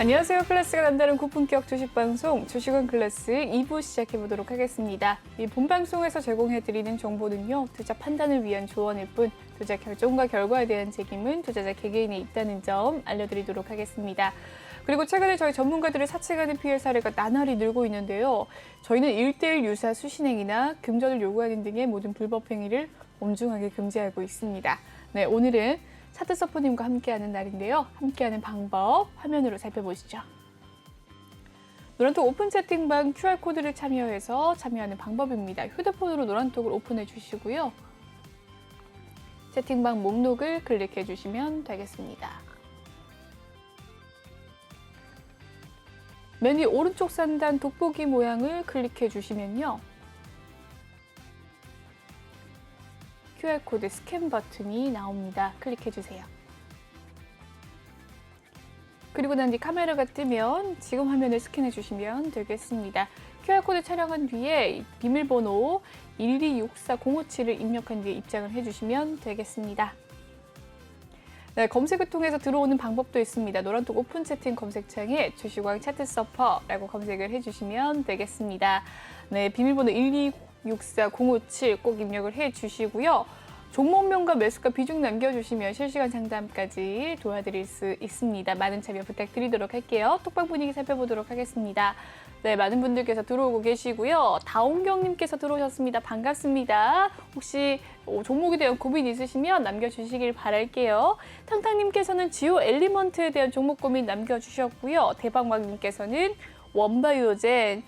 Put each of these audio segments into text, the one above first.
안녕하세요. 클래스가 남다른 고품격 주식방송 주식원 클래스 2부 시작해보도록 하겠습니다. 이 본방송에서 제공해드리는 정보는요, 투자 판단을 위한 조언일 뿐 투자 결정과 결과에 대한 책임은 투자자 개개인에 있다는 점 알려드리도록 하겠습니다. 그리고 최근에 저희 전문가들을 사칭하는 피해 사례가 나날이 늘고 있는데요. 저희는 1:1 유사 수신행위나 금전을 요구하는 등의 모든 불법 행위를 엄중하게 금지하고 있습니다. 네, 오늘은 차트 서퍼님과 함께하는 날인데요. 함께하는 방법 화면으로 살펴보시죠. 노란톡 오픈 채팅방 QR코드를 참여하는 방법입니다. 휴대폰으로 노란톡을 오픈해 주시고요. 채팅방 목록을 클릭해 주시면 되겠습니다. 맨 위 오른쪽 상단 돋보기 모양을 클릭해 주시면요. QR코드 스캔 버튼이 나옵니다. 클릭해 주세요. 그리고 난 뒤 카메라가 뜨면 지금 화면을 스캔해 주시면 되겠습니다. QR코드 촬영한 뒤에 비밀번호 1264057을 입력한 뒤에 입장을 해주시면 되겠습니다. 네, 검색을 통해서 들어오는 방법도 있습니다. 노란톡 오픈 채팅 검색창에 주식왕 차트 서퍼라고 검색을 해주시면 되겠습니다. 네, 비밀번호 1264057 꼭 입력을 해주시고요. 종목명과 매수가 비중 남겨주시면 실시간 상담까지 도와드릴 수 있습니다. 많은 참여 부탁드리도록 할게요. 톡방 분위기 살펴보도록 하겠습니다. 네, 많은 분들께서 들어오고 계시고요. 다온경님께서 들어오셨습니다. 반갑습니다. 혹시 종목에 대한 고민 있으시면 남겨주시길 바랄게요. 탕탕님께서는 지오 엘리먼트에 대한 종목 고민 남겨주셨고요. 대박왕님께서는 원바이오젠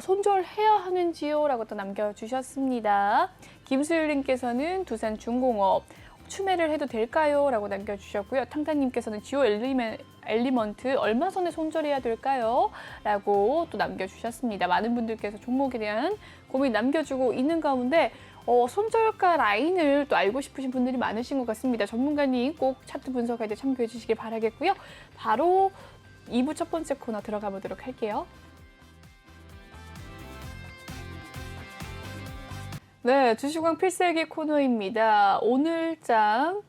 손절해야 하는지요? 라고 또 남겨주셨습니다. 김수율님께서는 두산중공업 추매를 해도 될까요? 라고 남겨주셨고요. 탕탕님께서는 지오 엘리먼트 얼마 전에 손절해야 될까요? 라고 또 남겨주셨습니다. 많은 분들께서 종목에 대한 고민 남겨주고 있는 가운데 손절가 라인을 또 알고 싶으신 분들이 많으신 것 같습니다. 전문가님 꼭 차트 분석할 때 참고해 주시길 바라겠고요. 바로 2부 첫 번째 코너 들어가 보도록 할게요. 네, 주식왕 필살기 코너입니다. 오늘장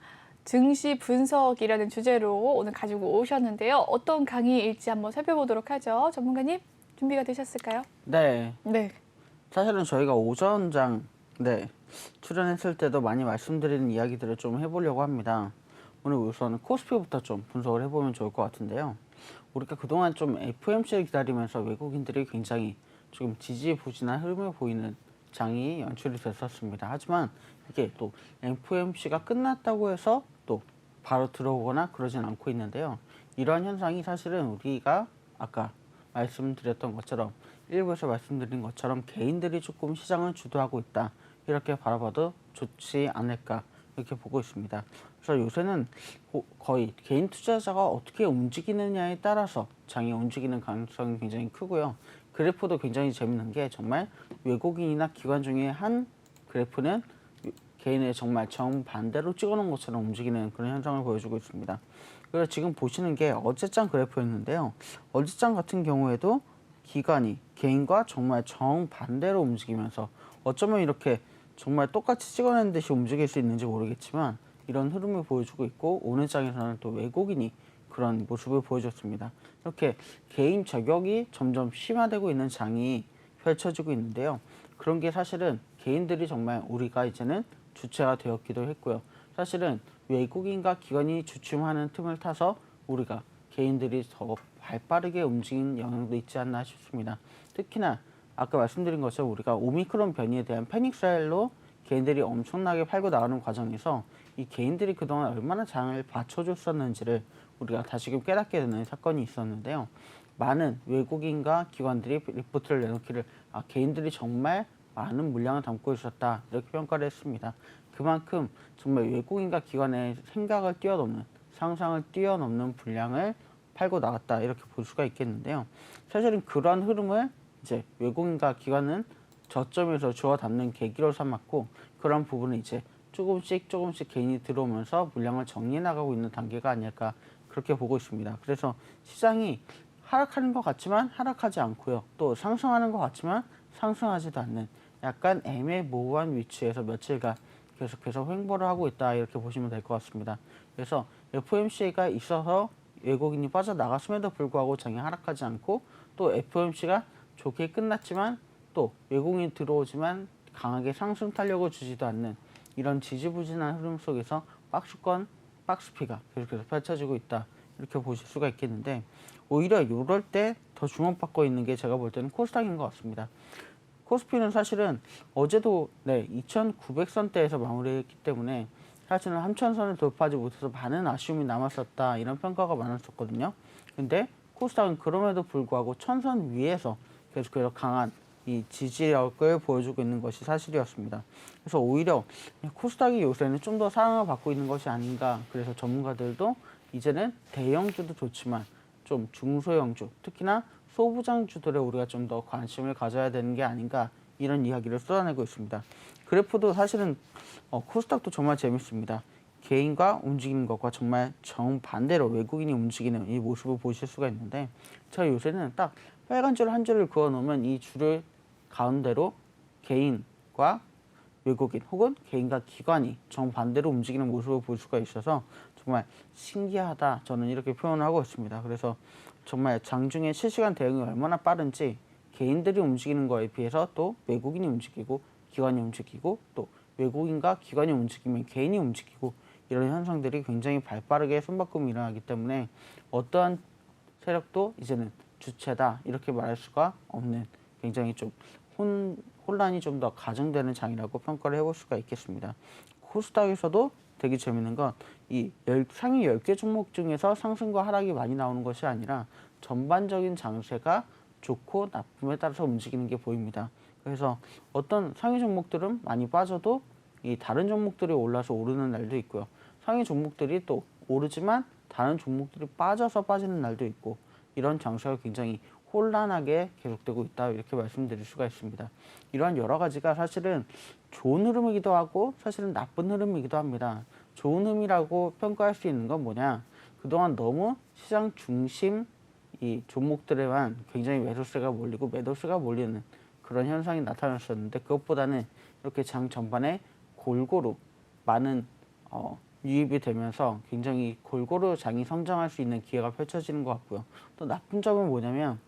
증시 분석이라는 주제로 오늘 가지고 오셨는데요. 어떤 강의일지 한번 살펴보도록 하죠. 전문가님, 준비가 되셨을까요? 네. 네. 사실은 저희가 오전장 출연했을 때도 많이 말씀드리는 이야기들을 좀 해보려고 합니다. 오늘 우선 코스피부터 좀 분석을 해보면 좋을 것 같은데요. 우리가 그동안 좀 FOMC를 기다리면서 외국인들이 굉장히 조금 지지부진한 흐름을 보이는 장이 연출이 됐었습니다. 하지만 이게 또 FOMC가 끝났다고 해서 또 바로 들어오거나 그러진 않고 있는데요. 이러한 현상이 사실은 우리가 아까 말씀드렸던 것처럼 일부에서 말씀드린 것처럼 개인들이 조금 시장을 주도하고 있다. 이렇게 바라봐도 좋지 않을까 이렇게 보고 있습니다. 그래서 요새는 거의 개인 투자자가 어떻게 움직이느냐에 따라서 장이 움직이는 가능성이 굉장히 크고요. 그래프도 굉장히 재밌는 게 정말 외국인이나 기관 중에 한 그래프는 개인의 정말 정반대로 찍어놓은 것처럼 움직이는 그런 현상을 보여주고 있습니다. 그래서 지금 보시는 게 어제장 그래프였는데요. 어제장 같은 경우에도 기관이 개인과 정말 정반대로 움직이면서 어쩌면 이렇게 정말 똑같이 찍어낸 듯이 움직일 수 있는지 모르겠지만 이런 흐름을 보여주고 있고 오늘 장에서는 또 외국인이 그런 모습을 보여줬습니다. 이렇게 개인 저격이 점점 심화되고 있는 장이 펼쳐지고 있는데요. 그런 게 사실은 개인들이 정말 우리가 이제는 주체가 되었기도 했고요. 사실은 외국인과 기관이 주춤하는 틈을 타서 우리가 개인들이 더 발빠르게 움직이는 영향도 있지 않나 싶습니다. 특히나 아까 말씀드린 것처럼 우리가 오미크론 변이에 대한 패닉셀로 개인들이 엄청나게 팔고 나가는 과정에서 이 개인들이 그동안 얼마나 장을 받쳐줬었는지를 우리가 다시금 깨닫게 되는 사건이 있었는데요. 많은 외국인과 기관들이 리포트를 내놓기를 개인들이 정말 많은 물량을 담고 있었다 이렇게 평가를 했습니다. 그만큼 정말 외국인과 기관의 생각을 뛰어넘는 상상을 뛰어넘는 분량을 팔고 나갔다 이렇게 볼 수가 있겠는데요. 사실은 그러한 흐름을 이제 외국인과 기관은 저점에서 주워 담는 계기로 삼았고 그런 부분은 이제 조금씩 개인이 들어오면서 물량을 정리해 나가고 있는 단계가 아닐까 그렇게 보고 있습니다. 그래서 시장이 하락하는 것 같지만 하락하지 않고요. 또 상승하는 것 같지만 상승하지도 않는 약간 애매모호한 위치에서 며칠간 계속해서 횡보를 하고 있다 이렇게 보시면 될 것 같습니다. 그래서 FOMC가 있어서 외국인이 빠져나갔음에도 불구하고 장이 하락하지 않고 또 FOMC가 좋게 끝났지만 또 외국인이 들어오지만 강하게 상승 탄력을 주지도 않는 이런 지지부진한 흐름 속에서 박스권, 박스피가 계속해서 펼쳐지고 있다. 이렇게 보실 수가 있겠는데 오히려 이럴 때 더 주목받고 있는 게 제가 볼 때는 코스닥인 것 같습니다. 코스피는 사실은 어제도 2,900선대에서 마무리했기 때문에 사실은 3,000선을 돌파하지 못해서 많은 아쉬움이 남았었다 이런 평가가 많았었거든요. 근데 코스닥은 그럼에도 불구하고 1,000선 위에서 계속해서 강한 이 지지력을 보여주고 있는 것이 사실이었습니다. 그래서 오히려 코스닥이 요새는 좀 더 사랑을 받고 있는 것이 아닌가. 그래서 전문가들도 이제는 대형주도 좋지만 좀 중소형주, 특히나 소부장주들에 우리가 좀 더 관심을 가져야 되는 게 아닌가 이런 이야기를 쏟아내고 있습니다. 그래프도 사실은 코스닥도 정말 재밌습니다. 개인과 움직이는 것과 정말 정반대로 외국인이 움직이는 이 모습을 보실 수가 있는데 제가 요새는 딱 빨간 줄 한 줄을 그어 놓으면 이 줄을 가운데로 개인과 외국인 혹은 개인과 기관이 정반대로 움직이는 모습을 볼 수가 있어서 정말 신기하다 저는 이렇게 표현을 하고 있습니다. 그래서 정말 장중에 실시간 대응이 얼마나 빠른지 개인들이 움직이는 거에 비해서 또 외국인이 움직이고 기관이 움직이고 또 외국인과 기관이 움직이면 개인이 움직이고 이런 현상들이 굉장히 발빠르게 손바꿈이 일어나기 때문에 어떠한 세력도 이제는 주체다 이렇게 말할 수가 없는 굉장히 좀 혼란이 좀 더 가중되는 장이라고 평가를 해볼 수가 있겠습니다. 코스닥에서도 되게 재밌는 건 이 상위 10개 종목 중에서 상승과 하락이 많이 나오는 것이 아니라 전반적인 장세가 좋고 나쁨에 따라서 움직이는 게 보입니다. 그래서 어떤 상위 종목들은 많이 빠져도 이 다른 종목들이 올라서 오르는 날도 있고요. 상위 종목들이 또 오르지만 다른 종목들이 빠져서 빠지는 날도 있고 이런 장세가 굉장히 혼란하게 계속되고 있다 이렇게 말씀드릴 수가 있습니다. 이러한 여러 가지가 사실은 좋은 흐름이기도 하고 사실은 나쁜 흐름이기도 합니다. 좋은 흐름이라고 평가할 수 있는 건 뭐냐? 그동안 너무 시장 중심 이 종목들에만 굉장히 매수세가 몰리고 매도세가 몰리는 그런 현상이 나타났었는데 그것보다는 이렇게 장 전반에 골고루 많은 유입이 되면서 굉장히 골고루 장이 성장할 수 있는 기회가 펼쳐지는 것 같고요. 또 나쁜 점은 뭐냐면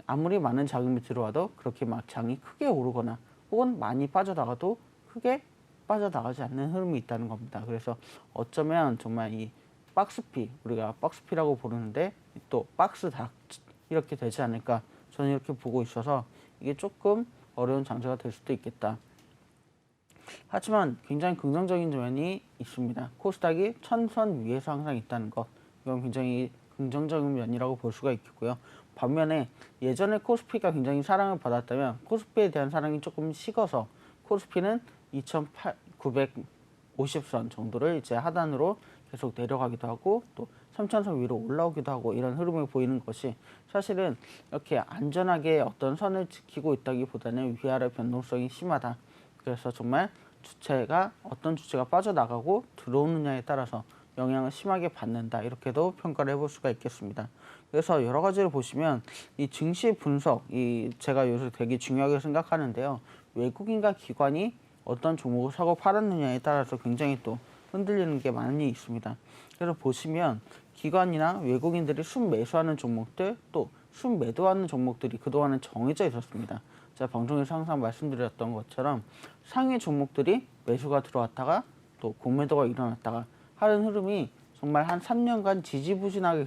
아무리 많은 자금이 들어와도 그렇게 막 장이 크게 오르거나 혹은 많이 빠져나가도 크게 빠져나가지 않는 흐름이 있다는 겁니다. 그래서 어쩌면 정말 이 박스피, 우리가 박스피라고 부르는데 또 박스닥 이렇게 되지 않을까 저는 이렇게 보고 있어서 이게 조금 어려운 장세가 될 수도 있겠다. 하지만 굉장히 긍정적인 면이 있습니다. 코스닥이 1,000선 위에서 항상 있다는 것 이건 굉장히 긍정적인 면이라고 볼 수가 있겠고요. 반면에 예전에 코스피가 굉장히 사랑을 받았다면 코스피에 대한 사랑이 조금 식어서 코스피는 2,950선 정도를 이제 하단으로 계속 내려가기도 하고 또 3,000선 위로 올라오기도 하고 이런 흐름을 보이는 것이 사실은 이렇게 안전하게 어떤 선을 지키고 있다기보다는 위아래 변동성이 심하다. 그래서 정말 주체가 어떤 주체가 빠져나가고 들어오느냐에 따라서 영향을 심하게 받는다 이렇게도 평가를 해볼 수가 있겠습니다. 그래서 여러 가지를 보시면 이 증시 분석 제가 요새 되게 중요하게 생각하는데요. 외국인과 기관이 어떤 종목을 사고 팔았느냐에 따라서 굉장히 또 흔들리는 게 많이 있습니다. 그래서 보시면 기관이나 외국인들이 순매수하는 종목들 또 순매도하는 종목들이 그동안은 정해져 있었습니다. 제가 방송에서 항상 말씀드렸던 것처럼 상위 종목들이 매수가 들어왔다가 또 공매도가 일어났다가 하는 흐름이 정말 한 3년간 지지부진하게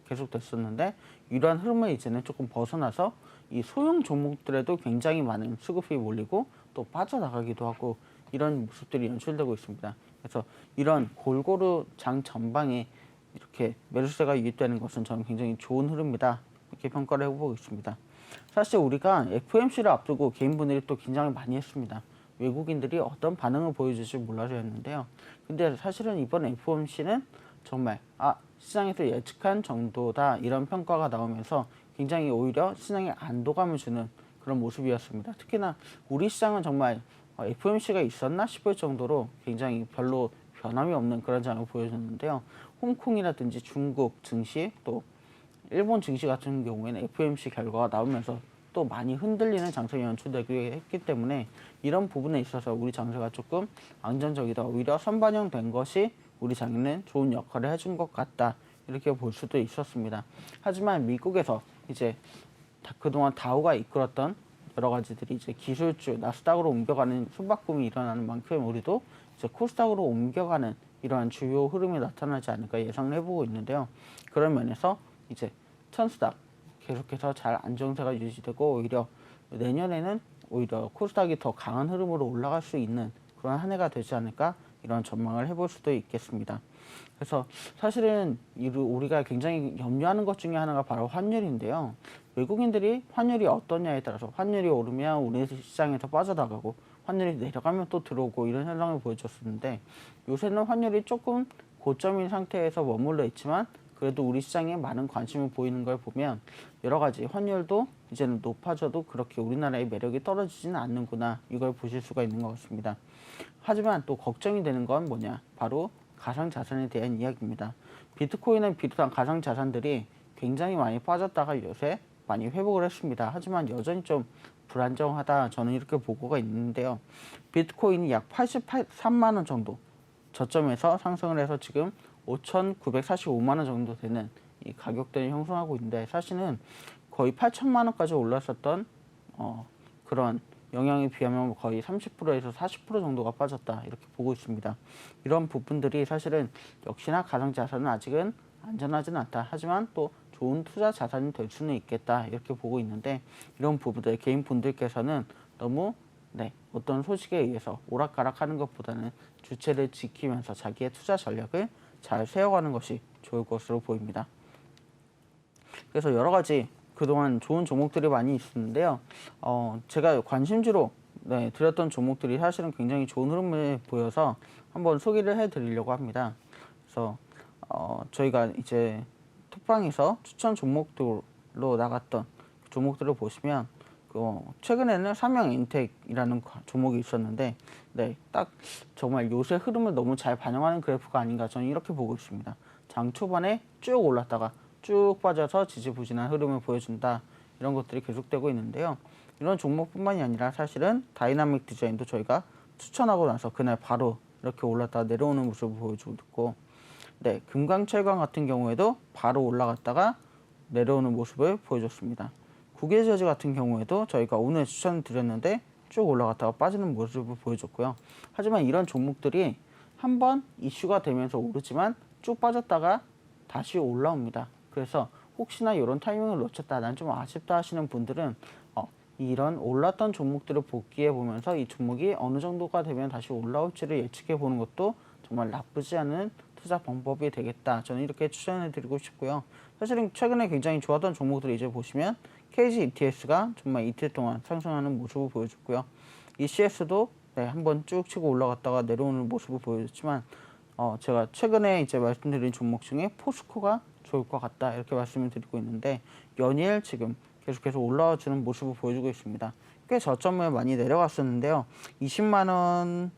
계속됐었는데 이러한 흐름을 이제는 조금 벗어나서 이 소형 종목들에도 굉장히 많은 수급이 몰리고 또 빠져나가기도 하고 이런 모습들이 연출되고 있습니다. 그래서 이런 골고루 장 전방에 이렇게 매수세가 유입되는 것은 저는 굉장히 좋은 흐름이다 이렇게 평가를 해보고 있습니다. 사실 우리가 FOMC를 앞두고 개인분들이 또 긴장을 많이 했습니다. 외국인들이 어떤 반응을 보여줄지 몰라서 했는데요. 근데 사실은 이번 FOMC는 정말 시장에서 예측한 정도다 이런 평가가 나오면서 굉장히 오히려 시장에 안도감을 주는 그런 모습이었습니다. 특히나 우리 시장은 정말 FOMC가 있었나 싶을 정도로 굉장히 별로 변함이 없는 그런 장을 보여줬는데요. 홍콩이라든지 중국 증시 또 일본 증시 같은 경우에는 FOMC 결과가 나오면서 또 많이 흔들리는 장세가 연출되기 했기 때문에 이런 부분에 있어서 우리 장세가 조금 안정적이다. 오히려 선반영된 것이 우리 장에는 좋은 역할을 해준 것 같다. 이렇게 볼 수도 있었습니다. 하지만 미국에서 이제 그동안 다우가 이끌었던 여러 가지들이 이제 기술주 나스닥으로 옮겨가는 순박붐이 일어나는 만큼 우리도 이제 코스닥으로 옮겨가는 이러한 주요 흐름이 나타나지 않을까 예상을 해보고 있는데요. 그런 면에서 이제 천스닥 계속해서 잘 안정세가 유지되고 오히려 내년에는 오히려 코스닥이 더 강한 흐름으로 올라갈 수 있는 그런 한 해가 되지 않을까 이런 전망을 해볼 수도 있겠습니다. 그래서 사실은 우리가 굉장히 염려하는 것 중에 하나가 바로 환율인데요. 외국인들이 환율이 어떠냐에 따라서 환율이 오르면 우리 시장에서 빠져나가고 환율이 내려가면 또 들어오고 이런 현상을 보여줬었는데 요새는 환율이 조금 고점인 상태에서 머물러 있지만 그래도 우리 시장에 많은 관심을 보이는 걸 보면 여러 가지 환율도 이제는 높아져도 그렇게 우리나라의 매력이 떨어지지는 않는구나 이걸 보실 수가 있는 것 같습니다. 하지만 또 걱정이 되는 건 뭐냐? 바로 가상자산에 대한 이야기입니다. 비트코인을 비롯한 가상자산들이 굉장히 많이 빠졌다가 요새 많이 회복을 했습니다. 하지만 여전히 좀 불안정하다 저는 이렇게 보고가 있는데요. 비트코인이 약 83만 원 정도 저점에서 상승을 해서 지금 5,945만 원 정도 되는 이 가격대를 형성하고 있는데 사실은 거의 8천만 원까지 올랐었던 그런 영향에 비하면 거의 30%에서 40% 정도가 빠졌다 이렇게 보고 있습니다. 이런 부분들이 사실은 역시나 가상자산은 아직은 안전하지는 않다. 하지만 또 좋은 투자 자산이 될 수는 있겠다 이렇게 보고 있는데 이런 부분들 개인 분들께서는 너무 어떤 소식에 의해서 오락가락하는 것보다는 주체를 지키면서 자기의 투자 전략을 잘 세워가는 것이 좋을 것으로 보입니다. 그래서 여러 가지 그동안 좋은 종목들이 많이 있었는데요. 제가 관심주로 드렸던 종목들이 사실은 굉장히 좋은 흐름을 보여서 한번 소개를 해드리려고 합니다. 그래서 저희가 이제 톡방에서 추천 종목들로 나갔던 종목들을 보시면 최근에는 삼양인텍이라는 종목이 있었는데 딱 정말 요새 흐름을 너무 잘 반영하는 그래프가 아닌가 저는 이렇게 보고 있습니다. 장 초반에 쭉 올랐다가 쭉 빠져서 지지부진한 흐름을 보여준다 이런 것들이 계속되고 있는데요. 이런 종목뿐만이 아니라 사실은 다이나믹 디자인도 저희가 추천하고 나서 그날 바로 이렇게 올랐다가 내려오는 모습을 보여주고 있고 금강철강 같은 경우에도 바로 올라갔다가 내려오는 모습을 보여줬습니다. 국외저지 같은 경우에도 저희가 오늘 추천드렸는데 쭉 올라갔다가 빠지는 모습을 보여줬고요. 하지만 이런 종목들이 한번 이슈가 되면서 오르지만 쭉 빠졌다가 다시 올라옵니다. 그래서 혹시나 이런 타이밍을 놓쳤다 난 좀 아쉽다 하시는 분들은 이런 올랐던 종목들을 복귀해 보면서 이 종목이 어느 정도가 되면 다시 올라올지를 예측해 보는 것도 정말 나쁘지 않은 투자 방법이 되겠다. 저는 이렇게 추천해 드리고 싶고요. 사실은 최근에 굉장히 좋았던 종목들을 이제 보시면 KG ETS가 정말 이틀 동안 상승하는 모습을 보여줬고요. ECS도 한번 쭉 치고 올라갔다가 내려오는 모습을 보여줬지만 제가 최근에 이제 말씀드린 종목 중에 포스코가 좋을 것 같다 이렇게 말씀을 드리고 있는데 연일 지금 계속해서 올라와 주는 모습을 보여주고 있습니다. 꽤 저점을 많이 내려갔었는데요. 20만 원,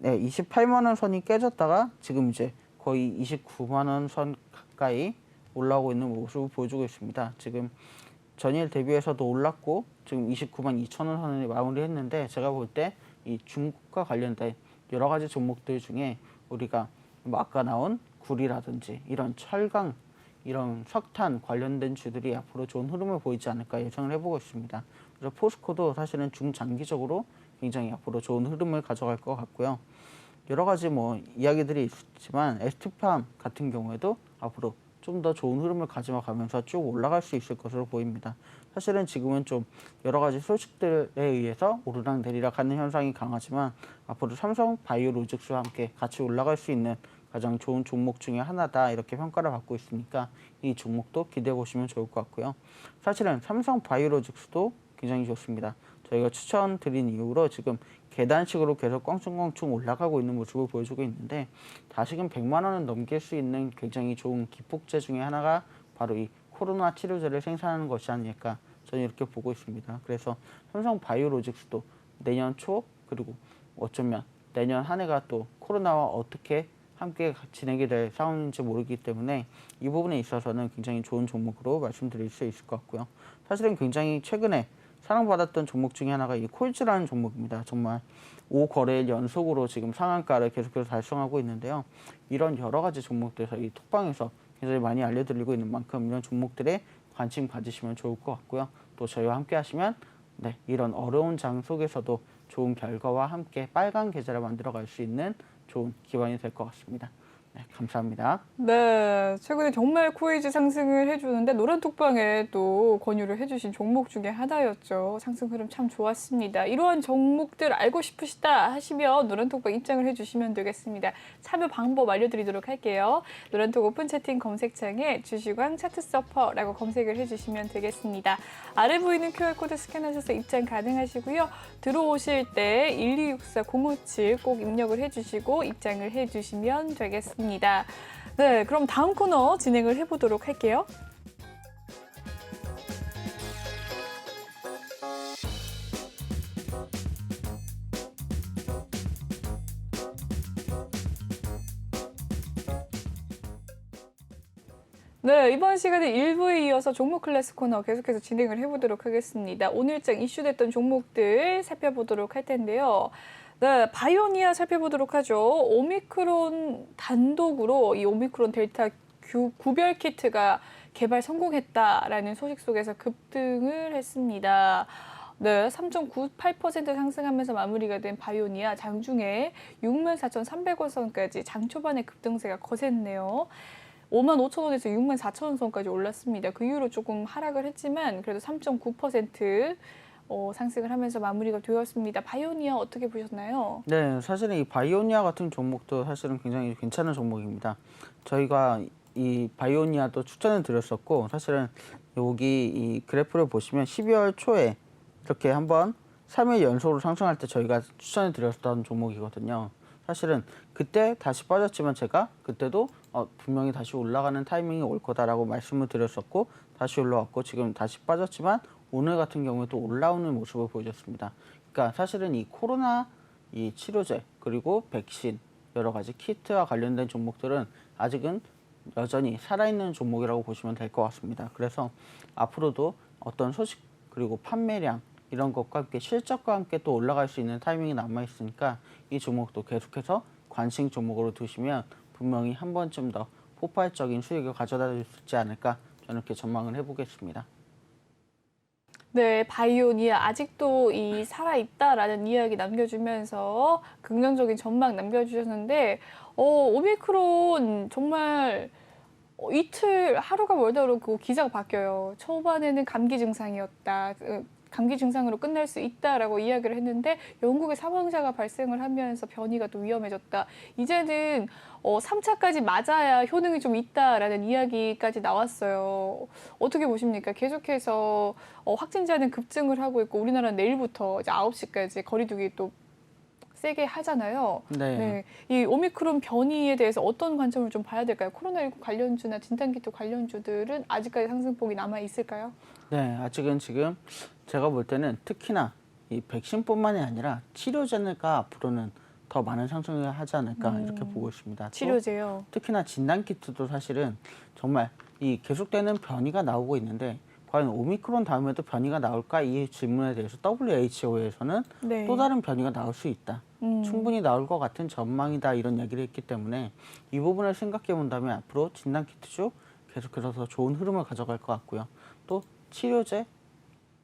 28만 원 선이 깨졌다가 지금 이제 거의 29만 원 선 가까이 올라오고 있는 모습을 보여주고 있습니다. 지금 전일 대비해서도 올랐고 지금 29만 2천 원 선을 마무리했는데 제가 볼 때 이 중국과 관련된 여러 가지 종목들 중에 우리가 아까 나온 구리라든지 이런 철강, 이런 석탄 관련된 주들이 앞으로 좋은 흐름을 보이지 않을까 예상을 해보고 있습니다. 그래서 포스코도 사실은 중장기적으로 굉장히 앞으로 좋은 흐름을 가져갈 것 같고요. 여러 가지 이야기들이 있지만 ST팜 같은 경우에도 앞으로 좀 더 좋은 흐름을 가져가면서 쭉 올라갈 수 있을 것으로 보입니다. 사실은 지금은 좀 여러 가지 소식들에 의해서 오르락 내리락 하는 현상이 강하지만 앞으로 삼성 바이오로직스와 함께 같이 올라갈 수 있는 가장 좋은 종목 중에 하나다 이렇게 평가를 받고 있으니까 이 종목도 기대해 보시면 좋을 것 같고요. 사실은 삼성 바이오로직스도 굉장히 좋습니다. 저희가 추천드린 이후로 지금 계단식으로 계속 껑충껑충 올라가고 있는 모습을 보여주고 있는데 다시금 100만 원을 넘길 수 있는 굉장히 좋은 기폭제 중에 하나가 바로 이 코로나 치료제를 생산하는 것이 아닐까 저는 이렇게 보고 있습니다. 그래서 삼성 바이오로직스도 내년 초 그리고 어쩌면 내년 한 해가 또 코로나와 어떻게 함께 진행이 될 상황인지 모르기 때문에 이 부분에 있어서는 굉장히 좋은 종목으로 말씀드릴 수 있을 것 같고요. 사실은 굉장히 최근에 사랑받았던 종목 중에 하나가 이 콜즈라는 종목입니다. 정말 5거래일 연속으로 지금 상한가를 계속해서 달성하고 있는데요. 이런 여러 가지 종목들에서 이 톡방에서 굉장히 많이 알려드리고 있는 만큼 이런 종목들에 관심 가지시면 좋을 것 같고요. 또 저희와 함께 하시면 네, 이런 어려운 장 속에서도 좋은 결과와 함께 빨간 계좌를 만들어갈 수 있는 좋은 기반이 될 것 같습니다. 네, 감사합니다. 네, 최근에 정말 코이즈 상승을 해주는데 노란톡방에 또 권유를 해주신 종목 중에 하나였죠. 상승 흐름 참 좋았습니다. 이러한 종목들 알고 싶으시다 하시면 노란톡방 입장을 해주시면 되겠습니다. 참여 방법 알려드리도록 할게요. 노란톡 오픈 채팅 검색창에 주식왕 차트 서퍼라고 검색을 해주시면 되겠습니다. 아래 보이는 QR코드 스캔하셔서 입장 가능하시고요. 들어오실 때 1264057 꼭 입력을 해주시고 입장을 해주시면 되겠습니다. 네, 그럼 다음 코너 진행을 해보도록 할게요. 네, 이번 시간에 1부에 이어서 종목 클래스 코너 계속해서 진행을 해보도록 하겠습니다. 오늘장 이슈됐던 종목들 살펴보도록 할 텐데요. 네, 바이오니아 살펴보도록 하죠. 오미크론 단독으로 이 오미크론 델타 구별 키트가 개발 성공했다라는 소식 속에서 급등을 했습니다. 네, 3.98% 상승하면서 마무리가 된 바이오니아 장중에 64,300원 선까지 장 초반에 급등세가 거셌네요. 55,000원에서 64,000원 선까지 올랐습니다. 그 이후로 조금 하락을 했지만 그래도 3.9% 상승을 하면서 마무리가 되었습니다. 바이오니아 어떻게 보셨나요? 네, 사실은 이 바이오니아 같은 종목도 사실은 굉장히 괜찮은 종목입니다. 저희가 이 바이오니아도 추천을 드렸었고, 사실은 여기 이 그래프를 보시면 12월 초에 이렇게 한번 3일 연속으로 상승할 때 저희가 추천을 드렸던 종목이거든요. 사실은 그때 다시 빠졌지만 제가 그때도 분명히 다시 올라가는 타이밍이 올 거다라고 말씀을 드렸었고, 다시 올라왔고 지금 다시 빠졌지만 오늘 같은 경우에 또 올라오는 모습을 보여줬습니다. 그러니까 사실은 이 코로나 이 치료제 그리고 백신 여러 가지 키트와 관련된 종목들은 아직은 여전히 살아있는 종목이라고 보시면 될 것 같습니다. 그래서 앞으로도 어떤 소식 그리고 판매량 이런 것과 함께 실적과 함께 또 올라갈 수 있는 타이밍이 남아 있으니까 이 종목도 계속해서 관심 종목으로 두시면 분명히 한 번쯤 더 폭발적인 수익을 가져다 줄 수 있지 않을까 저는 이렇게 전망을 해보겠습니다. 네, 바이오니아 아직도 이 살아있다라는 이야기 남겨주면서 긍정적인 전망 남겨주셨는데 오미크론 정말 이틀 하루가 멀다 그러고 기사가 바뀌어요. 초반에는 감기 증상이었다. 감기 증상으로 끝날 수 있다라고 이야기를 했는데 영국에 사망자가 발생을 하면서 변이가 또 위험해졌다. 이제는 3차까지 맞아야 효능이 좀 있다라는 이야기까지 나왔어요. 어떻게 보십니까? 계속해서 확진자는 급증을 하고 있고 우리나라는 내일부터 이제 9시까지 거리두기 또 세게 하잖아요. 네. 네, 이 오미크론 변이에 대해서 어떤 관점을 좀 봐야 될까요? 코로나19 관련주나 진단키트 관련주들은 아직까지 상승폭이 남아 있을까요? 네, 아직은 지금 제가 볼 때는 특히나 이 백신뿐만이 아니라 치료제가 앞으로는 더 많은 상승을 하지 않을까 이렇게 보고 있습니다. 또 치료제요. 특히나 진단키트도 사실은 정말 이 계속되는 변이가 나오고 있는데 과연 오미크론 다음에도 변이가 나올까 이 질문에 대해서 WHO에서는 네. 또 다른 변이가 나올 수 있다. 충분히 나올 것 같은 전망이다 이런 얘기를 했기 때문에 이 부분을 생각해 본다면 앞으로 진단키트주 계속해서 더 좋은 흐름을 가져갈 것 같고요. 또 치료제,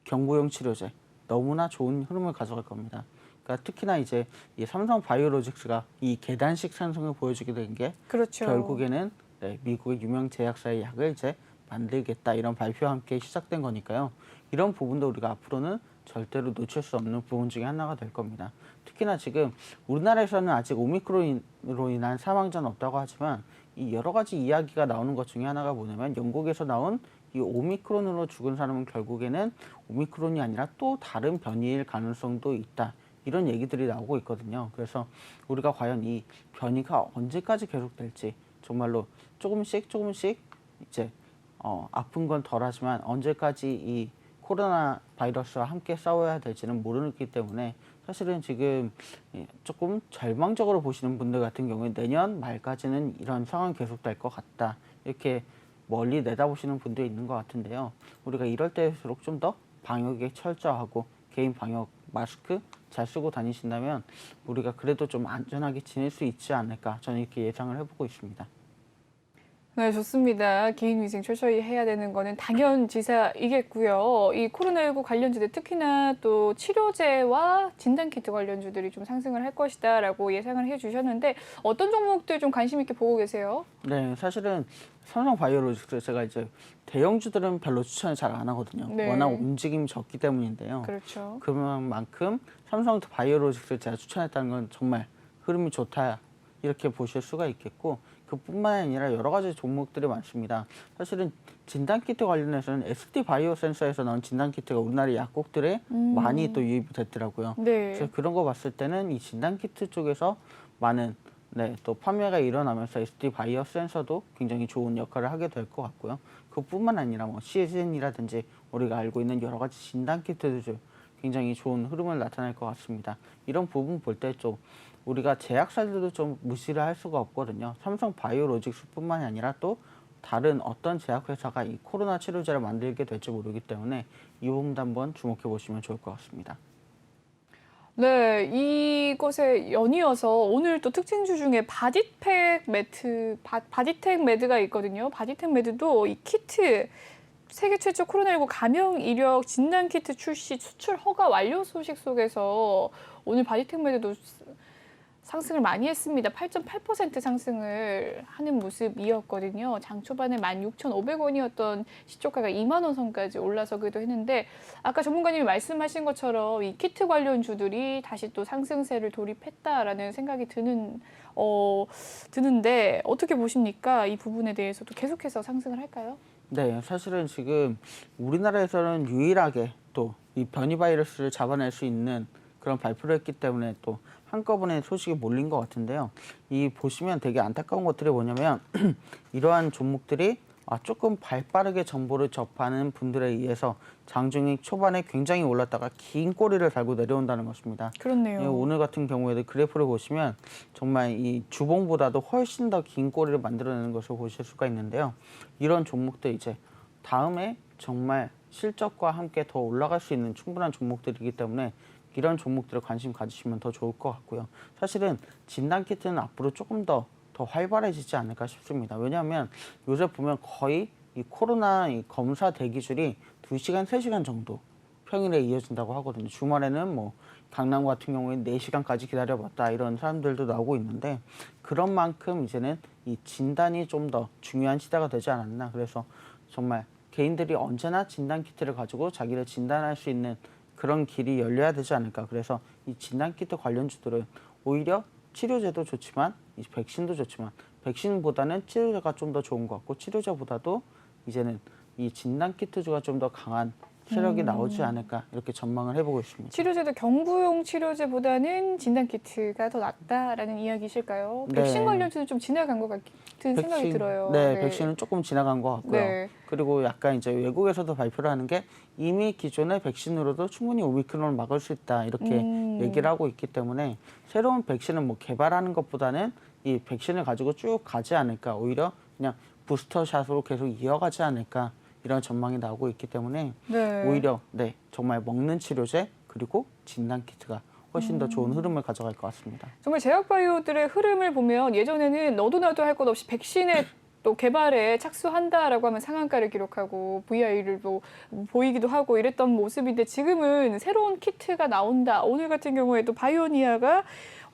경구용 치료제 너무나 좋은 흐름을 가져갈 겁니다. 그러니까 특히나 이제 이 삼성 바이오로직스가 이 계단식 상승을 보여주게 된 게 그렇죠. 결국에는 네, 미국의 유명 제약사의 약을 이제 만들겠다 이런 발표와 함께 시작된 거니까요. 이런 부분도 우리가 앞으로는 절대로 놓칠 수 없는 부분 중에 하나가 될 겁니다. 특히나 지금 우리나라에서는 아직 오미크론으로 인한 사망자는 없다고 하지만 이 여러 가지 이야기가 나오는 것 중에 하나가 뭐냐면 영국에서 나온 이 오미크론으로 죽은 사람은 결국에는 오미크론이 아니라 또 다른 변이일 가능성도 있다. 이런 얘기들이 나오고 있거든요. 그래서 우리가 과연 이 변이가 언제까지 계속될지 정말로 조금씩 이제 아픈 건 덜하지만 언제까지 이 코로나 바이러스와 함께 싸워야 될지는 모르기 때문에 사실은 지금 조금 절망적으로 보시는 분들 같은 경우에 내년 말까지는 이런 상황이 계속될 것 같다. 이렇게 멀리 내다보시는 분도 있는 것 같은데요. 우리가 이럴 때일수록 좀 더 방역에 철저하고 개인 방역 마스크 잘 쓰고 다니신다면 우리가 그래도 좀 안전하게 지낼 수 있지 않을까 저는 이렇게 예상을 해보고 있습니다. 네, 좋습니다. 개인위생 철저히 해야 되는 거는 당연지사이겠고요. 이 코로나19 관련주들 특히나 또 치료제와 진단키트 관련주들이 좀 상승을 할 것이다라고 예상을 해주셨는데 어떤 종목들 좀 관심 있게 보고 계세요? 네, 사실은 삼성바이오로직스 제가 이제 대형주들은 별로 추천을 잘 안 하거든요. 네. 워낙 움직임이 적기 때문인데요. 그렇죠. 그만큼 삼성바이오로직스를 제가 추천했다는 건 정말 흐름이 좋다 이렇게 보실 수가 있겠고 그뿐만 아니라 여러 가지 종목들이 많습니다. 사실은 진단키트 관련해서는 SD 바이오센서에서 나온 진단키트가 우리나라 약국들에 많이 또 유입이 됐더라고요. 네. 그래서 그런 거 봤을 때는 이 진단키트 쪽에서 많은 또 판매가 일어나면서 SD 바이오 센서도 굉장히 좋은 역할을 하게 될 것 같고요. 그뿐만 아니라 뭐 CSN이라든지 우리가 알고 있는 여러 가지 진단 키트도 굉장히 좋은 흐름을 나타낼 것 같습니다. 이런 부분 볼 때 좀 우리가 제약사들도 좀 무시를 할 수가 없거든요. 삼성 바이오로직스뿐만이 아니라 또 다른 어떤 제약회사가 이 코로나 치료제를 만들게 될지 모르기 때문에 이 부분도 한번 주목해 보시면 좋을 것 같습니다. 네, 이것에 연이어서 오늘 또 특징주 중에 바디텍 매트, 바디텍 매드가 있거든요. 바디텍 매드도 이 키트, 세계 최초 코로나19 감염 이력 진단 키트 출시 수출 허가 완료 소식 속에서 오늘 바디텍 매드도 상승을 많이 했습니다. 8.8% 상승을 하는 모습이었거든요. 장 초반에 16,500원이었던 시초가가 2만 원 선까지 올라서기도 했는데 아까 전문가님이 말씀하신 것처럼 이 키트 관련주들이 다시 또 상승세를 돌입했다라는 생각이 드는데 어떻게 보십니까? 이 부분에 대해서도 계속해서 상승을 할까요? 네, 사실은 지금 우리나라에서는 유일하게 또 이 변이 바이러스를 잡아낼 수 있는 그런 발표를 했기 때문에 또 한꺼번에 소식이 몰린 것 같은데요. 이 보시면 되게 안타까운 것들이 뭐냐면 이러한 종목들이 조금 발빠르게 정보를 접하는 분들에 의해서 장중이 초반에 굉장히 올랐다가 긴 꼬리를 달고 내려온다는 것입니다. 그렇네요. 오늘 같은 경우에도 그래프를 보시면 정말 이 주봉보다도 훨씬 더 긴 꼬리를 만들어내는 것을 보실 수가 있는데요. 이런 종목들 이제 다음에 정말 실적과 함께 더 올라갈 수 있는 충분한 종목들이기 때문에 이런 종목들에 관심 가지시면 더 좋을 것 같고요. 사실은 진단키트는 앞으로 조금 더 활발해지지 않을까 싶습니다. 왜냐하면 요새 보면 거의 이 코로나 이 검사 대기줄이 2시간, 3시간 정도 평일에 이어진다고 하거든요. 주말에는 뭐 강남 같은 경우에는 4시간까지 기다려봤다 이런 사람들도 나오고 있는데 그런 만큼 이제는 이 진단이 좀 더 중요한 시대가 되지 않았나. 그래서 정말 개인들이 언제나 진단키트를 가지고 자기를 진단할 수 있는 그런 길이 열려야 되지 않을까. 그래서 이 진단키트 관련주들은 오히려 치료제도 좋지만 이 백신도 좋지만 백신보다는 치료제가 좀 더 좋은 것 같고 치료제보다도 이제는 이 진단키트주가 좀 더 강한 세력이 나오지 않을까 이렇게 전망을 해보고 있습니다. 치료제도 경구용 치료제보다는 진단키트가 더 낫다라는 이야기실까요? 네. 백신 관련주는 좀 지나간 것 같은 생각이 들어요. 네, 백신은 조금 지나간 것 같고요. 네. 그리고 약간 이제 외국에서도 발표를 하는 게 이미 기존의 백신으로도 충분히 오미크론을 막을 수 있다 이렇게 얘기를 하고 있기 때문에 새로운 백신을 뭐 개발하는 것보다는 이 백신을 가지고 쭉 가지 않을까. 오히려 그냥 부스터샷으로 계속 이어가지 않을까. 이런 전망이 나오고 있기 때문에 네. 오히려 정말 먹는 치료제 그리고 진단키트가 훨씬 더 좋은 흐름을 가져갈 것 같습니다. 정말 제약바이오들의 흐름을 보면 예전에는 너도 나도 할 것 없이 백신의 또 개발에 착수한다라고 하면 상한가를 기록하고 VI를 뭐 보이기도 하고 이랬던 모습인데 지금은 새로운 키트가 나온다. 오늘 같은 경우에도 바이오니아가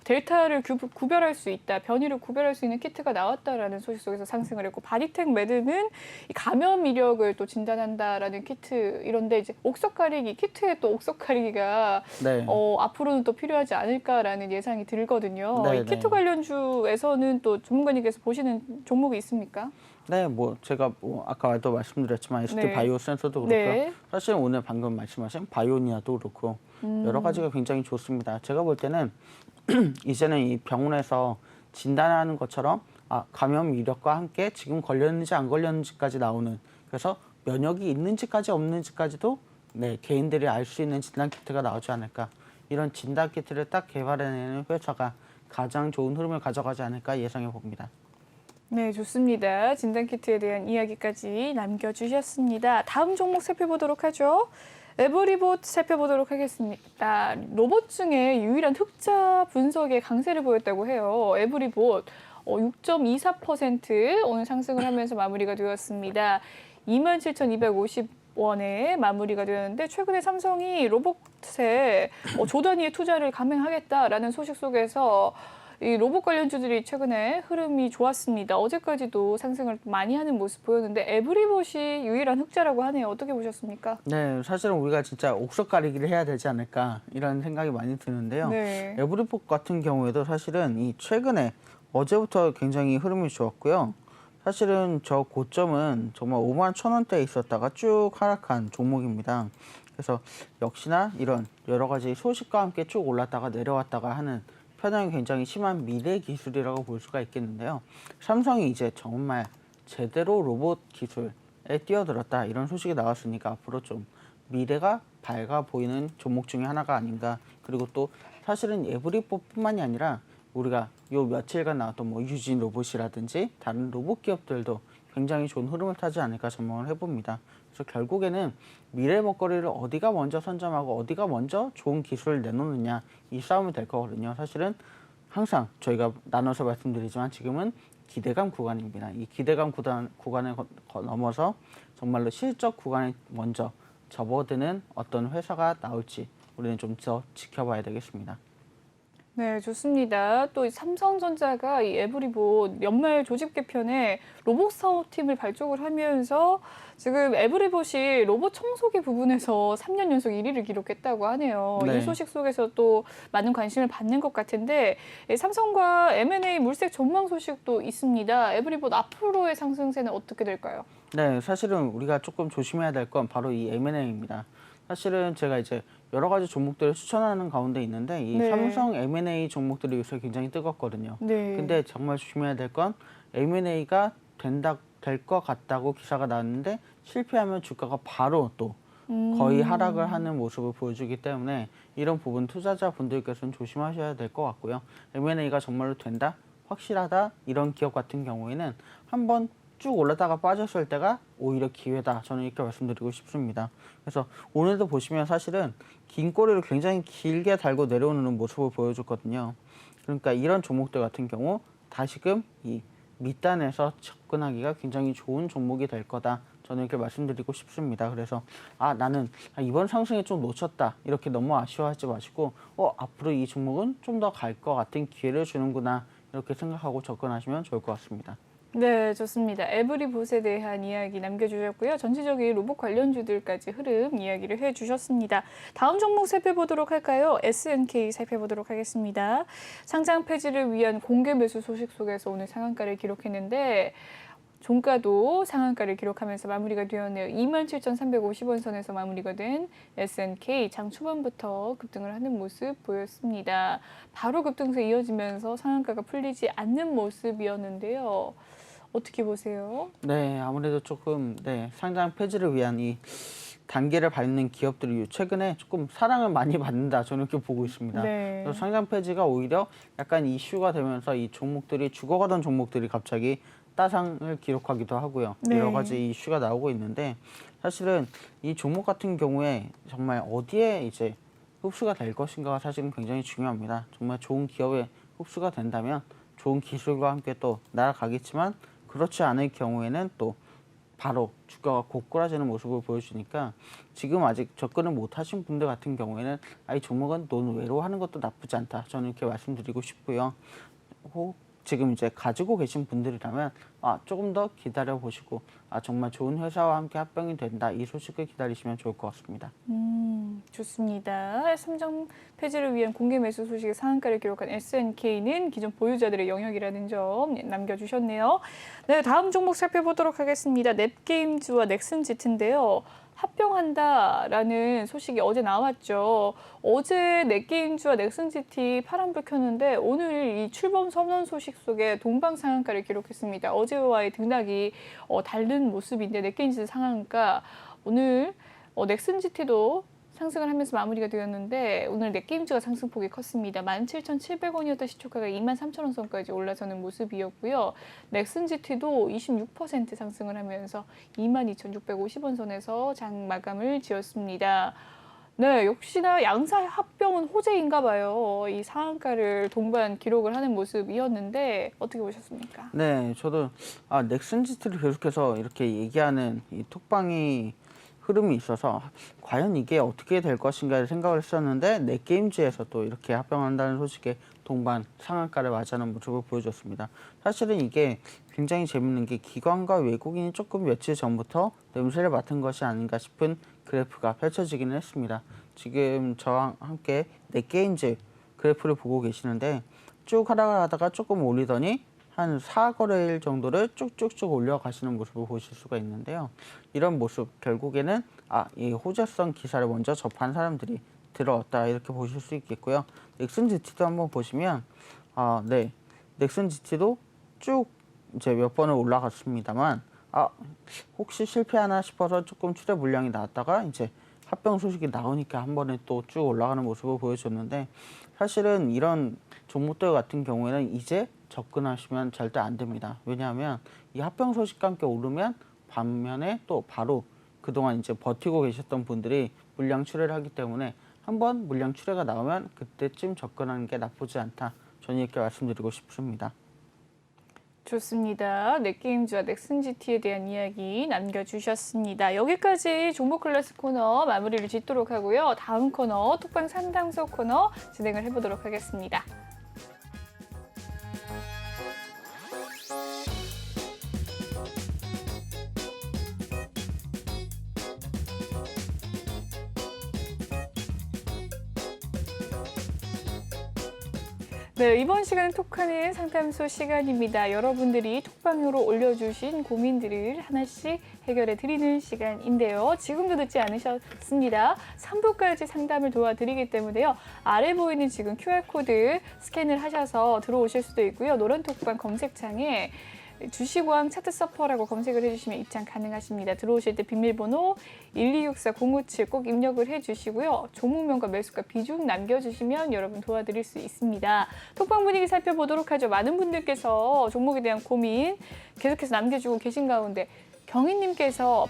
델타를 구별할 수 있다, 변이를 구별할 수 있는 키트가 나왔다라는 소식 속에서 상승을 했고 바디텍 매드는 이 감염 이력을 또 진단한다라는 키트 이런데 이제 옥석 가리기 키트에 또 옥석 가리기가 네. 앞으로는 또 필요하지 않을까라는 예상이 들거든요. 네, 이 키트 네. 관련주에서는 또 전문가님께서 보시는 종목이 있습니까? 네, 뭐 제가 뭐 아까도 말씀드렸지만 SD 네. 바이오 센서도 그렇고요. 네. 사실 오늘 방금 말씀하신 바이오니아도 그렇고 여러 가지가 굉장히 좋습니다. 제가 볼 때는 이제는 이 병원에서 진단하는 것처럼 감염 이력과 함께 지금 걸렸는지 안 걸렸는지까지 나오는 그래서 면역이 있는지까지 없는지까지도 개인들이 알 수 있는 진단 키트가 나오지 않을까. 이런 진단 키트를 딱 개발해내는 회사가 가장 좋은 흐름을 가져가지 않을까 예상해 봅니다. 네, 좋습니다. 진단키트에 대한 이야기까지 남겨주셨습니다. 다음 종목 살펴보도록 하죠. 에브리봇 살펴보도록 하겠습니다. 로봇 중에 유일한 흑자 분석에 강세를 보였다고 해요. 에브리봇. 6.24% 오늘 상승을 하면서 마무리가 되었습니다. 27,250원에 마무리가 되었는데 최근에 삼성이 로봇에 조 단위의 투자를 감행하겠다라는 소식 속에서 이 로봇 관련주들이 최근에 흐름이 좋았습니다. 어제까지도 상승을 많이 하는 모습 보였는데 에브리봇이 유일한 흑자라고 하네요. 어떻게 보셨습니까? 네, 사실은 우리가 진짜 옥석 가리기를 해야 되지 않을까 이런 생각이 많이 드는데요. 네. 에브리봇 같은 경우에도 사실은 이 최근에 어제부터 굉장히 흐름이 좋았고요. 사실은 저 고점은 정말 51,000원대에 있었다가 쭉 하락한 종목입니다. 그래서 역시나 이런 여러 가지 소식과 함께 쭉 올랐다가 내려왔다가 하는 편향이 굉장히 심한 미래 기술이라고 볼 수가 있겠는데요. 삼성이 이제 정말 제대로 로봇 기술에 뛰어들었다 이런 소식이 나왔으니까 앞으로 좀 미래가 밝아 보이는 종목 중에 하나가 아닌가. 그리고 또 사실은 에브리봇뿐만이 아니라 우리가 요 며칠간 나왔던 뭐 유진 로봇이라든지 다른 로봇 기업들도 굉장히 좋은 흐름을 타지 않을까 전망을 해봅니다. 그래서 결국에는 미래 먹거리를 어디가 먼저 선점하고 어디가 먼저 좋은 기술을 내놓느냐 이 싸움이 될 거거든요. 사실은 항상 저희가 나눠서 말씀드리지만 지금은 기대감 구간입니다. 이 기대감 구간을 넘어서 정말로 실적 구간에 먼저 접어드는 어떤 회사가 나올지 우리는 좀 더 지켜봐야 되겠습니다. 네, 좋습니다. 또 삼성전자가 이 에브리봇 연말 조직 개편에 로봇 사업팀을 발족을 하면서 지금 에브리봇이 로봇 청소기 부분에서 3년 연속 1위를 기록했다고 하네요. 네. 이 소식 속에서 또 많은 관심을 받는 것 같은데 삼성과 M&A 물색 전망 소식도 있습니다. 에브리봇 앞으로의 상승세는 어떻게 될까요? 네, 사실은 우리가 조금 조심해야 될 건 바로 이 M&A입니다. 사실은 제가 이제 여러 가지 종목들을 추천하는 가운데 있는데 이 네. 삼성 M&A 종목들이 요새 굉장히 뜨겁거든요. 네. 근데 정말 조심해야 될 건 M&A가 될 것 같다고 기사가 나왔는데 실패하면 주가가 바로 또 거의 하락을 하는 모습을 보여주기 때문에 이런 부분 투자자분들께서는 조심하셔야 될 것 같고요. M&A가 정말로 된다, 확실하다 이런 기업 같은 경우에는 한번 쭉 올랐다가 빠졌을 때가 오히려 기회다. 저는 이렇게 말씀드리고 싶습니다. 그래서 오늘도 보시면 사실은 긴 꼬리를 굉장히 길게 달고 내려오는 모습을 보여줬거든요. 그러니까 이런 종목들 같은 경우 다시금 이 밑단에서 접근하기가 굉장히 좋은 종목이 될 거다. 저는 이렇게 말씀드리고 싶습니다. 그래서 나는 이번 상승에 좀 놓쳤다. 이렇게 너무 아쉬워하지 마시고 앞으로 이 종목은 좀 더 갈 것 같은 기회를 주는구나. 이렇게 생각하고 접근하시면 좋을 것 같습니다. 네, 좋습니다. 에브리봇에 대한 이야기 남겨주셨고요. 전체적인 로봇 관련주들까지 흐름 이야기를 해주셨습니다. 다음 종목 살펴보도록 할까요? SNK 살펴보도록 하겠습니다. 상장 폐지를 위한 공개 매수 소식 속에서 오늘 상한가를 기록했는데 종가도 상한가를 기록하면서 마무리가 되었네요. 27,350원 선에서 마무리가 된 SNK 장 초반부터 급등을 하는 모습 보였습니다. 바로 급등세 이어지면서 상한가가 풀리지 않는 모습이었는데요. 어떻게 보세요? 네, 아무래도 조금 상장 폐지를 위한 이 단계를 밟는 기업들이 최근에 조금 사랑을 많이 받는다. 저는 이렇게 보고 있습니다. 네. 그래서 상장 폐지가 오히려 약간 이슈가 되면서 이 종목들이 죽어가던 종목들이 갑자기 따상을 기록하기도 하고요. 네. 여러 가지 이슈가 나오고 있는데 사실은 이 종목 같은 경우에 정말 어디에 이제 흡수가 될 것인가가 사실은 굉장히 중요합니다. 정말 좋은 기업에 흡수가 된다면 좋은 기술과 함께 또 날아가겠지만 그렇지 않을 경우에는 또 바로 주가가 고꾸라지는 모습을 보여주니까 지금 아직 접근을 못 하신 분들 같은 경우에는 이 종목은 논외로 하는 것도 나쁘지 않다. 저는 이렇게 말씀드리고 싶고요. 혹 지금 이제 가지고 계신 분들이라면 조금 더 기다려 보시고 정말 좋은 회사와 함께 합병이 된다. 이 소식을 기다리시면 좋을 것 같습니다. 좋습니다. 삼장 폐지를 위한 공개 매수 소식의 상한가를 기록한 SNK는 기존 보유자들의 영역이라는 점 남겨주셨네요. 네, 다음 종목 살펴보도록 하겠습니다. 넷게임즈와 넥슨지트인데요. 합병한다라는 소식이 어제 나왔죠. 어제 넷게임즈와 넥슨지티 파란불 켰는데 오늘 이 출범 선언 소식 속에 동방 상한가를 기록했습니다. 어제와의 등락이 다른 모습인데 넷게임즈 상한가 오늘 넥슨지티도 상승을 하면서 마무리가 되었는데 오늘 넷게임즈가 상승폭이 컸습니다. 17,700원이었던 시초가가 23,000원 선까지 올라서는 모습이었고요. 넥슨지티도 26% 상승을 하면서 22,650원 선에서 장 마감을 지었습니다. 네, 역시나 양사 합병은 호재인가 봐요. 이 상한가를 동반 기록을 하는 모습이었는데 어떻게 보셨습니까? 네, 저도 넥슨 GT를 계속해서 이렇게 얘기하는 이 톡방이 흐름이 있어서 과연 이게 어떻게 될 것인가 생각을 했었는데 넷게임즈에서 또 이렇게 합병한다는 소식에 동반 상한가를 맞이하는 모습을 보여줬습니다. 사실은 이게 굉장히 재밌는 게 기관과 외국인이 조금 며칠 전부터 냄새를 맡은 것이 아닌가 싶은 그래프가 펼쳐지기는 했습니다. 지금 저와 함께 넷게임즈 그래프를 보고 계시는데 쭉 하다가 조금 올리더니 한 4거래일 정도를 쭉쭉쭉 올려가시는 모습을 보실 수가 있는데요. 이런 모습 결국에는 이 호재성 기사를 먼저 접한 사람들이 들어왔다 이렇게 보실 수 있겠고요. 넥슨 GT도 한번 보시면 네, 넥슨 GT도 쭉 이제 몇 번을 올라갔습니다만 혹시 실패하나 싶어서 조금 출회 물량이 나왔다가 이제 합병 소식이 나오니까 한 번에 또 쭉 올라가는 모습을 보여줬는데 사실은 이런 종목들 같은 경우에는 이제 접근하시면 절대 안 됩니다. 왜냐하면 이 합병 소식과 함께 오르면 반면에 또 바로 그동안 이제 버티고 계셨던 분들이 물량 출회를 하기 때문에 한번 물량 출회가 나오면 그때쯤 접근하는 게 나쁘지 않다. 저는 이렇게 말씀드리고 싶습니다. 좋습니다. 넷게임즈와 넥슨GT에 대한 이야기 남겨주셨습니다. 여기까지 종목 클래스 코너 마무리를 짓도록 하고요. 다음 코너 톡방 상담소 코너 진행을 해보도록 하겠습니다. 네, 이번 시간은 톡하는 상담소 시간입니다. 여러분들이 톡방으로 올려주신 고민들을 하나씩 해결해 드리는 시간인데요. 지금도 늦지 않으셨습니다. 3부까지 상담을 도와드리기 때문에요. 아래 보이는 지금 QR코드 스캔을 하셔서 들어오실 수도 있고요. 노란 톡방 검색창에 주식왕 차트 서퍼라고 검색을 해주시면 입장 가능하십니다. 들어오실 때 비밀번호 1264057 꼭 입력을 해주시고요. 종목명과 매수가 비중 남겨주시면 여러분 도와드릴 수 있습니다. 톡방 분위기 살펴보도록 하죠. 많은 분들께서 종목에 대한 고민 계속해서 남겨주고 계신 가운데 박경희님께서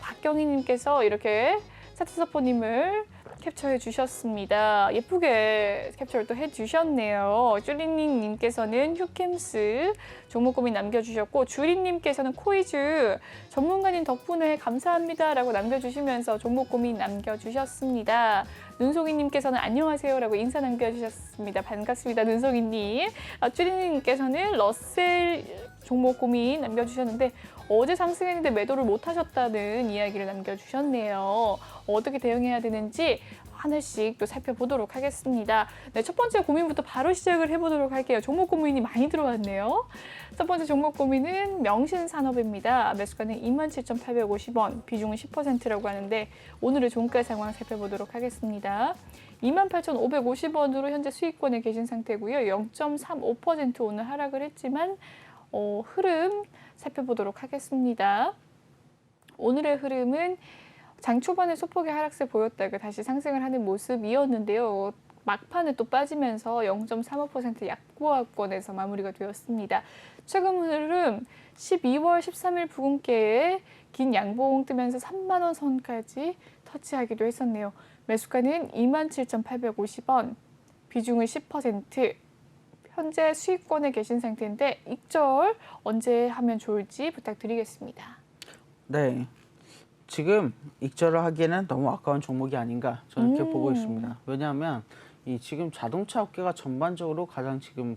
이렇게 차트 서퍼님을 캡처해 주셨습니다. 예쁘게 캡처를 또 해주셨네요. 쭈리님께서는 휴캠스 종목 고민 남겨주셨고 주리님께서는 코이즈 전문가님 덕분에 감사합니다 라고 남겨주시면서 종목 고민 남겨주셨습니다. 눈송이님께서는 안녕하세요 라고 인사 남겨주셨습니다. 반갑습니다. 눈송이님. 쭈리님께서는 러셀 종목 고민 남겨주셨는데 어제 상승했는데 매도를 못하셨다는 이야기를 남겨주셨네요. 어떻게 대응해야 되는지 하나씩 또 살펴보도록 하겠습니다. 네, 첫 번째 고민부터 바로 시작을 해보도록 할게요. 종목 고민이 많이 들어왔네요. 첫 번째 종목 고민은 명신산업입니다. 매수가는 27,850원, 비중은 10%라고 하는데 오늘의 종가 상황 살펴보도록 하겠습니다. 28,550원으로 현재 수익권에 계신 상태고요. 0.35% 오늘 하락을 했지만 흐름 살펴보도록 하겠습니다. 오늘의 흐름은 장 초반에 소폭의 하락세 보였다가 다시 상승을 하는 모습이었는데요. 막판에 또 빠지면서 0.35% 약보합권에서 마무리가 되었습니다. 최근 흐름 12월 13일 부근께에 긴 양봉 뜨면서 3만 원 선까지 터치하기도 했었네요. 매수가는 27,850원, 비중은 10%, 현재 수익권에 계신 상태인데 익절 언제 하면 좋을지 부탁드리겠습니다. 네, 지금 익절을 하기에는 너무 아까운 종목이 아닌가 저는 이렇게 보고 있습니다. 왜냐하면 이 지금 자동차 업계가 전반적으로 가장 지금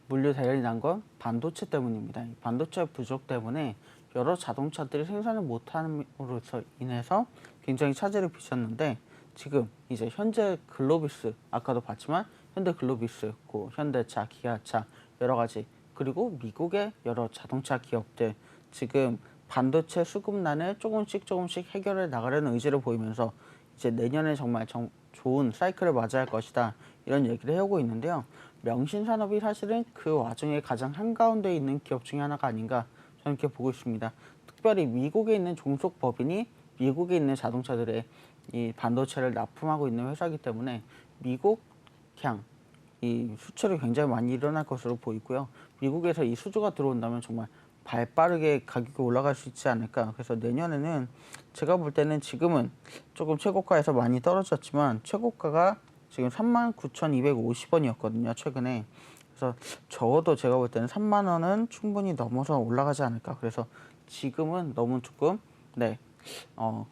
물류 대란이 난 건 반도체 때문입니다. 이 반도체 부족 때문에 여러 자동차들이 생산을 못함으로써 인해서 굉장히 차질을 빚었는데 지금 이제 현재 글로비스 아까도 봤지만 현대 글로비스, 현대차, 기아차 여러 가지 그리고 미국의 여러 자동차 기업들 지금 반도체 수급난을 조금씩 해결해 나가려는 의지를 보이면서 이제 내년에 정말 좋은 사이클을 맞이할 것이다 이런 얘기를 해오고 있는데요. 명신산업이 사실은 그 와중에 가장 한가운데 있는 기업 중에 하나가 아닌가 저는 이렇게 보고 있습니다. 특별히 미국에 있는 종속법인이 미국에 있는 자동차들의 이 반도체를 납품하고 있는 회사이기 때문에 미국 향 이 수출이 굉장히 많이 일어날 것으로 보이고요. 미국에서 이 수주가 들어온다면 정말 발 빠르게 가격이 올라갈 수 있지 않을까. 그래서 내년에는 제가 볼 때는 지금은 조금 최고가에서 많이 떨어졌지만 최고가가 지금 39,250원이었거든요. 최근에. 그래서 적어도 제가 볼 때는 3만 원은 충분히 넘어서 올라가지 않을까. 그래서 지금은 너무 조금 뭐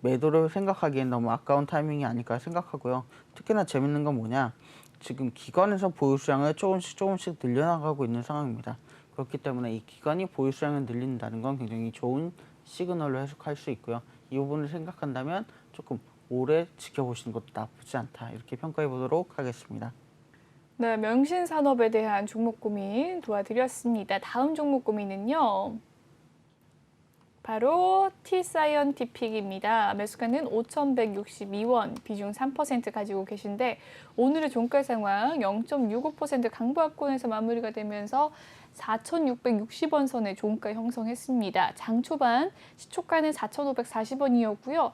매도를 생각하기엔 너무 아까운 타이밍이 아닐까 생각하고요. 특히나 재밌는 건 뭐냐? 지금 기관에서 보유 수량을 조금씩 늘려나가고 있는 상황입니다. 그렇기 때문에 이 기관이 보유 수량을 늘린다는 건 굉장히 좋은 시그널로 해석할 수 있고요. 이 부분을 생각한다면 조금 오래 지켜보시는 것도 나쁘지 않다. 이렇게 평가해 보도록 하겠습니다. 네, 명신산업에 대한 종목 고민 도와드렸습니다. 다음 종목 고민은요. 바로 T사이언티픽입니다. 매수가는 5,162원, 비중 3% 가지고 계신데 오늘의 종가 상황 0.65% 강보합권에서 마무리가 되면서 4,660원 선의 종가 형성했습니다. 장 초반 시초가는 4,540원이었고요.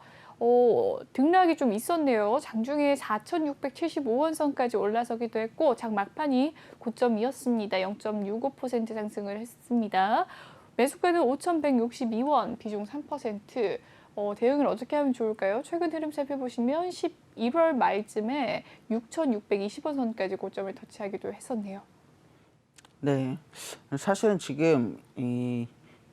등락이 좀 있었네요. 장중에 4,675원 선까지 올라서기도 했고 장 막판이 고점이었습니다. 0.65% 상승을 했습니다. 매수가는 5,162원, 비중 3%. 대응을 어떻게 하면 좋을까요? 최근 흐름 살펴보시면 11월 말쯤에 6,620원 선까지 고점을 터치하기도 했었네요. 네, 사실은 지금 이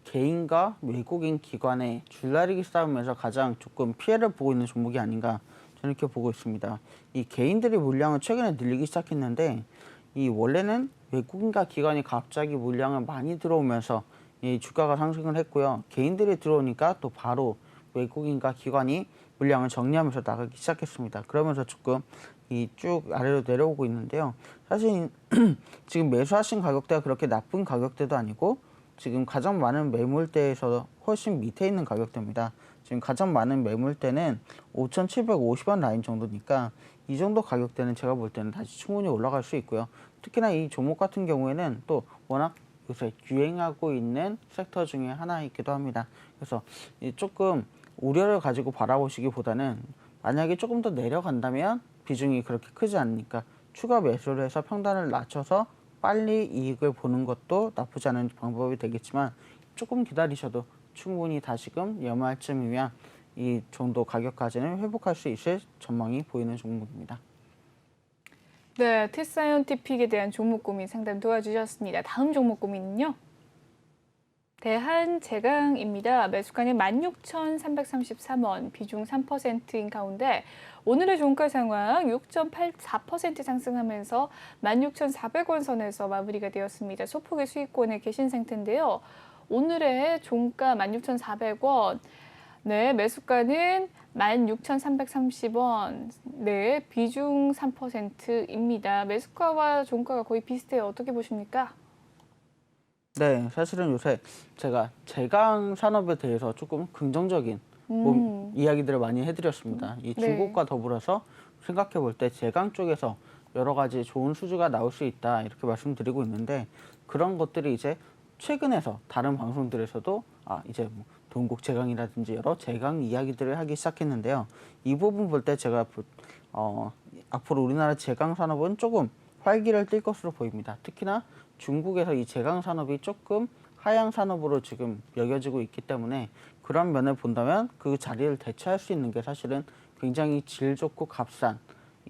개인과 외국인 기관의 줄다리기 싸움에서 가장 조금 피해를 보고 있는 종목이 아닌가 저는 이렇게 보고 있습니다. 이 개인들이 물량을 최근에 늘리기 시작했는데 이 원래는 외국인과 기관이 갑자기 물량을 많이 들어오면서 이 주가가 상승을 했고요. 개인들이 들어오니까 또 바로 외국인과 기관이 물량을 정리하면서 나가기 시작했습니다. 그러면서 조금 이 쭉 아래로 내려오고 있는데요. 사실 지금 매수하신 가격대가 그렇게 나쁜 가격대도 아니고 지금 가장 많은 매물대에서 훨씬 밑에 있는 가격대입니다. 지금 가장 많은 매물대는 5,750원 라인 정도니까 이 정도 가격대는 제가 볼 때는 다시 충분히 올라갈 수 있고요. 특히나 이 종목 같은 경우에는 또 워낙 요새 유행하고 있는 섹터 중에 하나이기도 합니다. 그래서 조금 우려를 가지고 바라보시기보다는 만약에 조금 더 내려간다면 비중이 그렇게 크지 않으니까 추가 매수를 해서 평단을 낮춰서 빨리 이익을 보는 것도 나쁘지 않은 방법이 되겠지만 조금 기다리셔도 충분히 다시금 연말쯤이면 이 정도 가격까지는 회복할 수 있을 전망이 보이는 종목입니다. 네, T사이언티픽에 대한 종목 고민 상담 도와주셨습니다. 다음 종목 고민은요. 대한제강입니다. 매수가는 16,333원, 비중 3%인 가운데 오늘의 종가 상황 6.84% 상승하면서 16,400원 선에서 마무리가 되었습니다. 소폭의 수익권에 계신 상태인데요. 오늘의 종가 16,400원, 네, 매수가는 16,330원, 네, 비중 3%입니다. 매수가와 종가가 거의 비슷해요. 어떻게 보십니까? 네, 사실은 요새 제가 제강 산업에 대해서 조금 긍정적인 이야기들을 많이 해드렸습니다. 이 네. 중국과 더불어서 생각해 볼 때 제강 쪽에서 여러 가지 좋은 수주가 나올 수 있다 이렇게 말씀드리고 있는데 그런 것들이 이제 최근에서 다른 방송들에서도 이제 뭐 동국 제강이라든지 여러 제강 이야기들을 하기 시작했는데요. 이 부분 볼 때 제가 앞으로 우리나라 제강 산업은 조금 활기를 띨 것으로 보입니다. 특히나 중국에서 이 제강 산업이 조금 하향 산업으로 지금 여겨지고 있기 때문에 그런 면을 본다면 그 자리를 대체할 수 있는 게 사실은 굉장히 질 좋고 값싼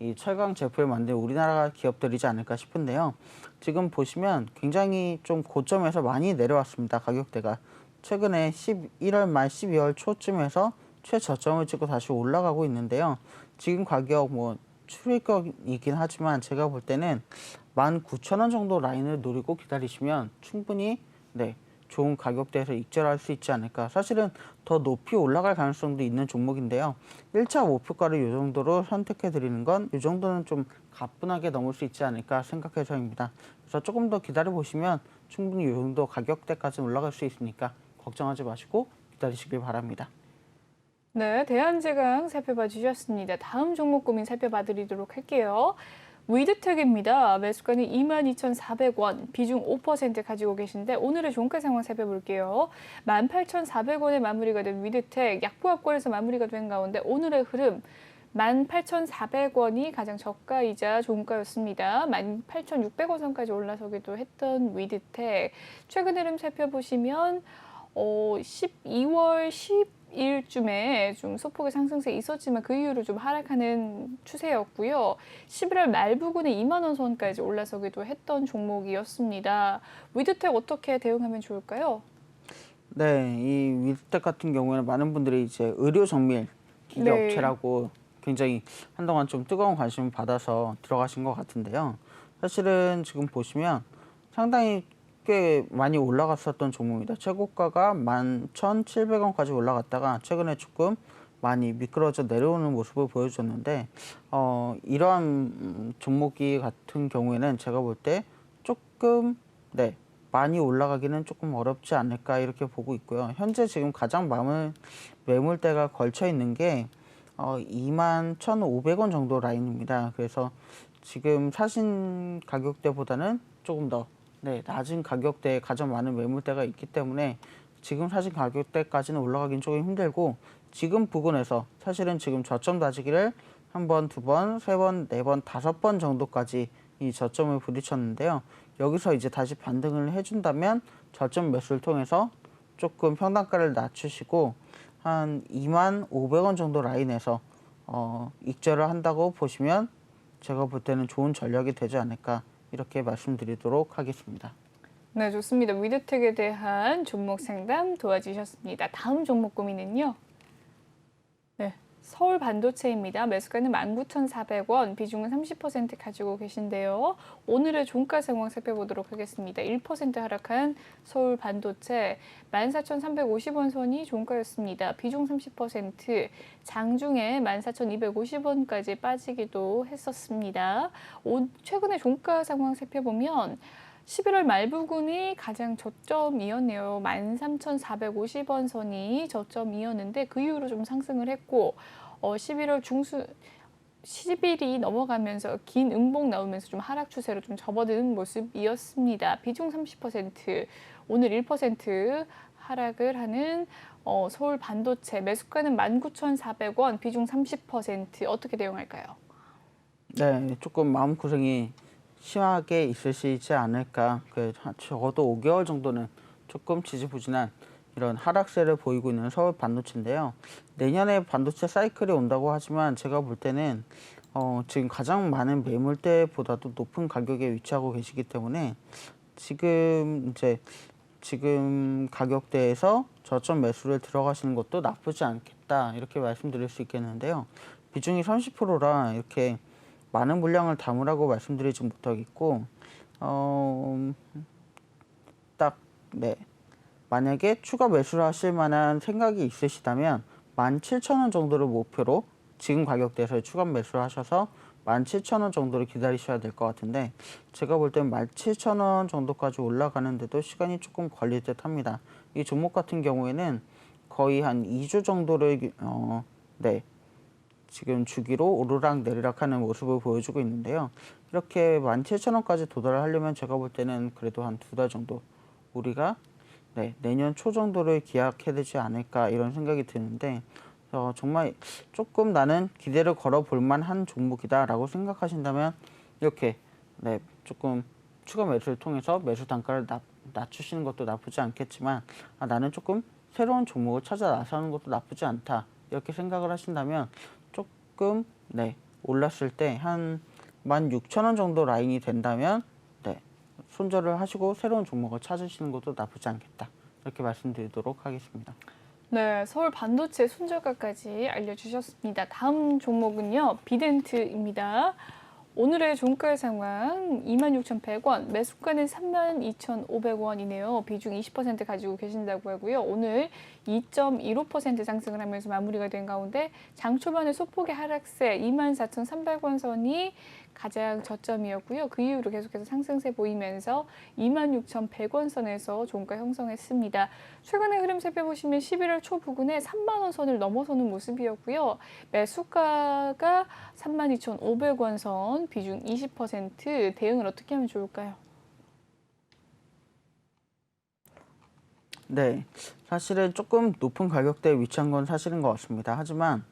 이 철강 제품을 만든 우리나라 기업들이지 않을까 싶은데요. 지금 보시면 굉장히 좀 고점에서 많이 내려왔습니다. 가격대가. 최근에 11월 말 12월 초쯤에서 최저점을 찍고 다시 올라가고 있는데요. 지금 가격 뭐 추리격이긴 하지만 제가 볼 때는 19,000원 정도 라인을 노리고 기다리시면 충분히 좋은 가격대에서 익절할 수 있지 않을까. 사실은 더 높이 올라갈 가능성도 있는 종목인데요. 1차 목표가를 이 정도로 선택해 드리는 건 이 정도는 좀 가뿐하게 넘을 수 있지 않을까 생각해서입니다. 그래서 조금 더 기다려 보시면 충분히 이 정도 가격대까지 올라갈 수 있으니까 걱정하지 마시고 기다리시길 바랍니다. 네, 대한제강 살펴봐 주셨습니다. 다음 종목 고민 살펴봐 드리도록 할게요. 위드텍입니다. 매수가는 22,400원, 비중 5% 가지고 계신데 오늘의 종가 상황 살펴볼게요. 18,400원에 마무리가 된 위드텍, 약보합권에서 마무리가 된 가운데 오늘의 흐름 18,400원이 가장 저가이자 종가였습니다. 18,600원 선까지 올라서기도 했던 위드텍. 최근 흐름 살펴보시면 12월 10일쯤에 좀 소폭의 상승세 있었지만 그 이후로 좀 하락하는 추세였고요. 11월 말 부근에 2만 원 선까지 올라서기도 했던 종목이었습니다. 위드텍 어떻게 대응하면 좋을까요? 네, 이 위드텍 같은 경우에는 많은 분들이 이제 의료 정밀 기계 네. 업체라고 굉장히 한동안 좀 뜨거운 관심을 받아서 들어가신 것 같은데요. 사실은 지금 보시면 상당히 꽤 많이 올라갔었던 종목입니다. 최고가가 11,700원까지 올라갔다가 최근에 조금 많이 미끄러져 내려오는 모습을 보여줬는데 이러한 종목이 같은 경우에는 제가 볼 때 조금 많이 올라가기는 조금 어렵지 않을까 이렇게 보고 있고요. 현재 지금 가장 매물대가 걸쳐 있는 게 21,500원 정도 라인입니다. 그래서 지금 사신 가격대보다는 조금 더 낮은 가격대에 가장 많은 매물대가 있기 때문에 지금 사신 가격대까지는 올라가긴 조금 힘들고 지금 부근에서 사실은 지금 저점 다지기를 한 번, 두 번, 세 번, 네 번, 다섯 번 정도까지 이 저점을 부딪혔는데요. 여기서 이제 다시 반등을 해준다면 저점 매수를 통해서 조금 평단가를 낮추시고 한 25,500원 정도 라인에서 익절을 한다고 보시면 제가 볼 때는 좋은 전략이 되지 않을까 이렇게 말씀드리도록 하겠습니다. 네, 좋습니다. 위드텍에 대한 종목 상담 도와주셨습니다. 다음 종목 고민은요. 네, 서울 반도체입니다. 매수가는 19,400원, 비중은 30% 가지고 계신데요. 오늘의 종가 상황 살펴보도록 하겠습니다. 1% 하락한 서울 반도체 14,350원 선이 종가였습니다. 비중 30%, 장중에 14,250원까지 빠지기도 했었습니다. 최근의 종가 상황 살펴보면 11월 말 부근이 가장 저점이었네요. 13,450원 선이 저점이었는데 그 이후로 좀 상승을 했고 11월 중순 10일이 넘어가면서 긴 음봉 나오면서 좀 하락 추세로 좀 접어드는 모습이었습니다. 비중 30%, 오늘 1% 하락을 하는 서울 반도체 매수가는 19,400원, 비중 30% 어떻게 대응할까요? 네, 조금 마음고생이 심하게 있으시지 않을까. 적어도 5개월 정도는 조금 지지부진한 이런 하락세를 보이고 있는 서울 반도체인데요. 내년에 반도체 사이클이 온다고 하지만 제가 볼 때는 지금 가장 많은 매물대보다도 높은 가격에 위치하고 계시기 때문에 지금 가격대에서 저점 매수를 들어가시는 것도 나쁘지 않겠다 이렇게 말씀드릴 수 있겠는데요. 비중이 30%라 이렇게 많은 물량을 담으라고 말씀드리지 못하겠고 만약에 추가 매수를 하실 만한 생각이 있으시다면 17,000원 정도를 목표로 지금 가격대에서 추가 매수를 하셔서 17,000원 정도를 기다리셔야 될 것 같은데 제가 볼 때는 17,000원 정도까지 올라가는데도 시간이 조금 걸릴 듯 합니다. 이 종목 같은 경우에는 거의 한 2주 정도를 지금 주기로 오르락 내리락 하는 모습을 보여주고 있는데요. 이렇게 17,000원까지 도달을 하려면 제가 볼 때는 그래도 한 2달 정도 우리가 내년 초 정도를 기약해야 되지 않을까 이런 생각이 드는데 정말 조금 나는 기대를 걸어볼 만한 종목이다라고 생각하신다면 이렇게 조금 추가 매수를 통해서 매수 단가를 낮추시는 것도 나쁘지 않겠지만 나는 조금 새로운 종목을 찾아 나서는 것도 나쁘지 않다 이렇게 생각을 하신다면 조금 올랐을 때 한 16,000원 정도 라인이 된다면 손절을 하시고 새로운 종목을 찾으시는 것도 나쁘지 않겠다 이렇게 말씀드리도록 하겠습니다. 네, 서울 반도체 손절가까지 알려주셨습니다. 다음 종목은요, 비덴트입니다. 오늘의 종가 상황 26,100원, 매수가는 32,500원이네요. 비중 20% 가지고 계신다고 하고요. 오늘 2.15% 상승을 하면서 마무리가 된 가운데 장 초반에 소폭의 하락세 24,300원 선이 가장 저점이었고요. 그 이후로 계속해서 상승세 보이면서 26,100원 선에서 종가 형성했습니다. 최근의 흐름 살펴보시면 11월 초 부근에 3만 원 선을 넘어서는 모습이었고요. 매수가가 32,500원 선, 비중 20%, 대응을 어떻게 하면 좋을까요? 네, 사실은 조금 높은 가격대에 위치한 건 사실인 것 같습니다. 하지만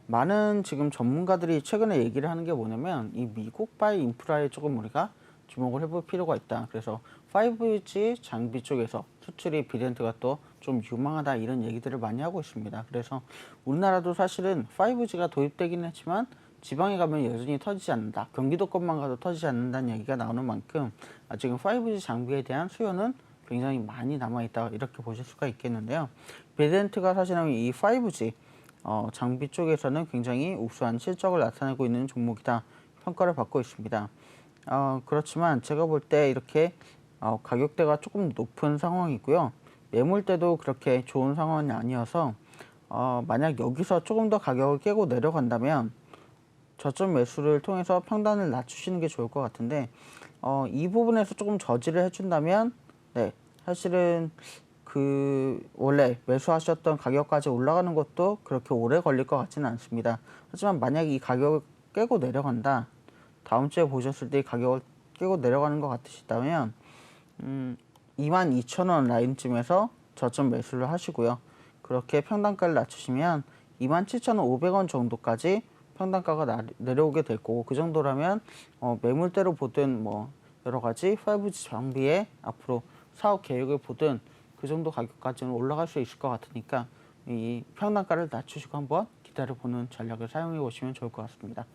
많은 지금 전문가들이 최근에 얘기를 하는 게 뭐냐면 이 미국발 인프라에 조금 우리가 주목을 해볼 필요가 있다. 그래서 5G 장비 쪽에서 수출이 비덴트가 또 좀 유망하다 이런 얘기들을 많이 하고 있습니다. 그래서 우리나라도 사실은 5G가 도입되긴 했지만 지방에 가면 여전히 터지지 않는다. 경기도권만 가도 터지지 않는다는 얘기가 나오는 만큼 아직은 5G 장비에 대한 수요는 굉장히 많이 남아있다 이렇게 보실 수가 있겠는데요. 비덴트가 사실은 이 5G 장비 쪽에서는 굉장히 우수한 실적을 나타내고 있는 종목이다 평가를 받고 있습니다. 그렇지만 제가 볼 때 이렇게 가격대가 조금 높은 상황이고요. 매물대도 그렇게 좋은 상황이 아니어서 만약 여기서 조금 더 가격을 깨고 내려간다면 저점 매수를 통해서 평단을 낮추시는 게 좋을 것 같은데 이 부분에서 조금 저지를 해준다면 네, 사실은 그 원래 매수하셨던 가격까지 올라가는 것도 그렇게 오래 걸릴 것 같지는 않습니다. 하지만 만약 이 가격을 깨고 내려간다. 다음 주에 보셨을 때 이 가격을 깨고 내려가는 것 같으시다면 22,000원 라인쯤에서 저점 매수를 하시고요. 그렇게 평단가를 낮추시면 27,500원 정도까지 평단가가 내려오게 될 거고 그 정도라면 매물대로 보든 뭐 여러 가지 5G 장비에 앞으로 사업 계획을 보든 그 정도 가격까지는 올라갈 수 있을 것 같으니까 이 평단가를 낮추시고 한번 기다려보는 전략을 사용해 보시면 좋을 것 같습니다.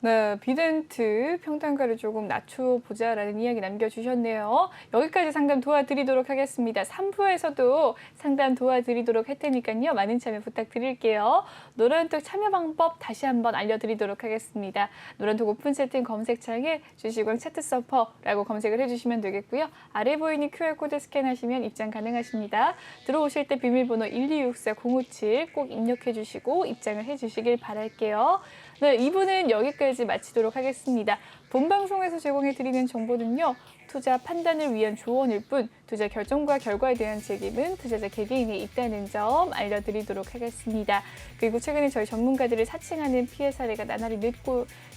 네, 비덴트 평단가를 조금 낮춰보자라는 이야기 남겨주셨네요. 여기까지 상담 도와드리도록 하겠습니다. 3부에서도 상담 도와드리도록 할 테니까요. 많은 참여 부탁드릴게요. 노란톡 참여 방법 다시 한번 알려드리도록 하겠습니다. 노란톡 오픈 채팅 검색창에 주식왕 차트 서퍼라고 검색을 해주시면 되겠고요. 아래 보이는 QR코드 스캔하시면 입장 가능하십니다. 들어오실 때 비밀번호 1264057 꼭 입력해 주시고 입장을 해주시길 바랄게요. 네, 2부는 여기까지 마치도록 하겠습니다. 본 방송에서 제공해드리는 정보는요. 투자 판단을 위한 조언일 뿐 투자 결정과 결과에 대한 책임은 투자자 개개인에 있다는 점 알려드리도록 하겠습니다. 그리고 최근에 저희 전문가들을 사칭하는 피해 사례가 나날이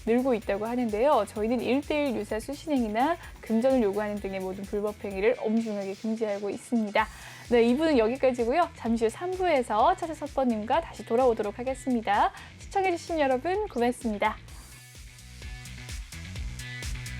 늘고 있다고 하는데요. 저희는 1:1 유사 수신행위나 금전을 요구하는 등의 모든 불법 행위를 엄중하게 금지하고 있습니다. 네, 2부는 여기까지고요. 잠시 후 3부에서 차세석번님과 다시 돌아오도록 하겠습니다. 시청해주신 여러분 고맙습니다.